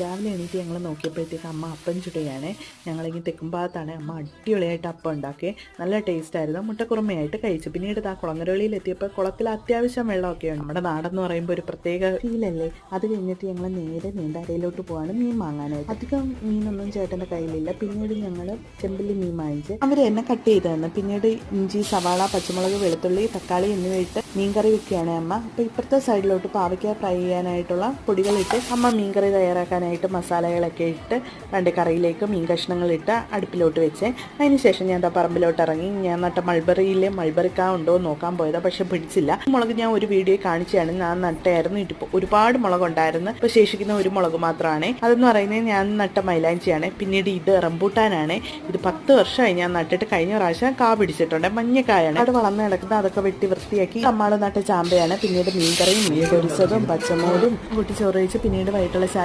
രാവിലെ എണീറ്റ് ഞങ്ങൾ നോക്കിയപ്പോഴത്തേക്ക് അമ്മ അപ്പം ചുടുകയാണ്. ഞങ്ങളിങ്ങനെ തെക്കും ഭാഗത്താണ്. അമ്മ അടിപൊളിയായിട്ട് അപ്പം ഉണ്ടാക്കി, നല്ല ടേസ്റ്റായിരുന്നു. മുട്ടക്കുറുമയായിട്ട് കഴിച്ചു. പിന്നീട് ആ കുളങ്ങരളിയിൽ എത്തിയപ്പോൾ കുളത്തിൽ അത്യാവശ്യം വെള്ളമൊക്കെ ഉണ്ട്. നമ്മുടെ നാടെന്ന് പറയുമ്പോൾ ഒരു പ്രത്യേക ഫീലല്ലേ. അത് കഴിഞ്ഞിട്ട് ഞങ്ങൾ നേരെ നീണ്ടാരയിലോട്ട് പോവാണ് മീൻ വാങ്ങാനായിട്ട്. അധികം മീനൊന്നും ചേട്ടൻ്റെ കയ്യിലില്ല. പിന്നീട് ഞങ്ങൾ ചെമ്പല്ലി മീൻ വാങ്ങിച്ച് അവർ എന്നെ കട്ട് ചെയ്ത് തന്നു. പിന്നീട് ഇഞ്ചി, സവാള, പച്ചമുളക്, വെളുത്തുള്ളി, തക്കാളി എന്നിവ ഇട്ട് മീൻകറി വെക്കുകയാണ് അമ്മ. അപ്പോൾ ഇപ്പുറത്തെ സൈഡിലോട്ട് പാവയ്ക്ക ഫ്രൈ ചെയ്യാനായിട്ടുള്ള പൊടികളിട്ട് അമ്മ മീൻകറി തയ്യാറാക്കാനായിട്ട് മസാലകളൊക്കെ ഇട്ട് കറിയിലേക്ക് മീൻ കഷ്ണങ്ങളിട്ട് അടുപ്പിലോട്ട് വെച്ച് അതിനുശേഷം ഞാൻ പറമ്പിലോട്ട് ഇറങ്ങി. ഞാൻ നട്ട മൾബറിക്ക ഉണ്ടോ എന്ന് നോക്കാൻ പോയതാണ്, പക്ഷെ പിടിച്ചില്ല. മുളക് ഞാൻ ഒരു വീഡിയോ കാണിച്ചാണ്. ഞാൻ നട്ടായിരുന്നു. ഇപ്പോൾ ഒരുപാട് മുളകുണ്ടായിരുന്നു. ഇപ്പോൾ ശേഷിക്കുന്ന ഒരു മുളക് മാത്രമാണ്. അതെന്ന് പറയുന്നത് ഞാൻ നട്ട മൈലാഞ്ചിയാണ്. പിന്നീട് ഇത് റംബൂട്ടാനാണ്. ഇത് 10 വർഷമായി ഞാൻ നട്ടിട്ട്. കഴിഞ്ഞ പ്രാവശ്യം കാ പിടിച്ചിട്ടുണ്ട്. മഞ്ഞക്കായാണ്. അവിടെ വളർന്ന് കിടക്കുന്നത്. അതൊക്കെ വെട്ടി വൃത്തിയാക്കി അമ്മാള് നട്ട ചാമ്പയാണ്. പിന്നീട് മീൻകറിയും മീൻ പൊരിച്ചതും പച്ചമോരും കൂട്ടി ചോറ് കഴിച്ച് പിന്നീട് വൈകിട്ടുള്ള ചായ